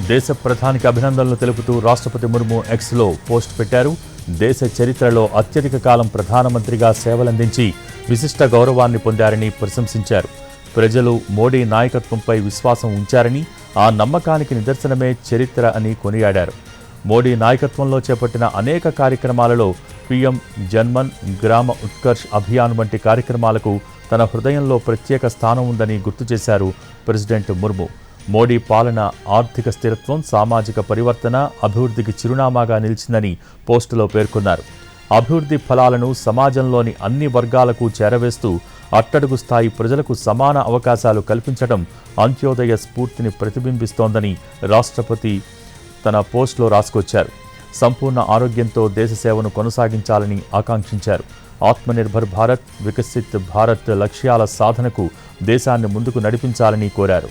దేశ ప్రధానికి అభినందనలు తెలుపుతూ రాష్ట్రపతి ముర్ము ఎక్స్లో పోస్ట్ పెట్టారు. దేశ చరిత్రలో అత్యధిక కాలం ప్రధానమంత్రిగా సేవలందించి విశిష్ట గౌరవాన్ని పొందారని ప్రశంసించారు. ప్రజలు మోడీ నాయకత్వంపై విశ్వాసం ఉంచారని, ఆ నమ్మకానికి నిదర్శనమే చరిత్ర అని కొనియాడారు. మోడీ నాయకత్వంలో చేపట్టిన అనేక కార్యక్రమాలలో పీఎం జన్మన్, గ్రామ ఉత్కర్ష్ అభియాన్ వంటి కార్యక్రమాలకు తన హృదయంలో ప్రత్యేక స్థానం ఉందని గుర్తు చేశారు ప్రెసిడెంట్ ముర్ము. మోడీ పాలన ఆర్థిక స్థిరత్వం, సామాజిక పరివర్తన, అభివృద్ధికి చిరునామాగా నిలిచిందని పోస్టులో పేర్కొన్నారు. అభివృద్ధి ఫలాలను సమాజంలోని అన్ని వర్గాలకు చేరవేస్తూ అట్టడుగు స్థాయి ప్రజలకు సమాన అవకాశాలు కల్పించడం అంత్యోదయ స్ఫూర్తిని ప్రతిబింబిస్తోందని రాష్ట్రపతి తన పోస్టులో రాసుకొచ్చారు. సంపూర్ణ ఆరోగ్యంతో దేశ సేవను కొనసాగించాలని ఆకాంక్షించారు. ఆత్మనిర్భర్ భారత్, వికసిత్ భారత్ లక్ష్యాల సాధనకు దేశాన్ని ముందుకు నడిపించాలని కోరారు.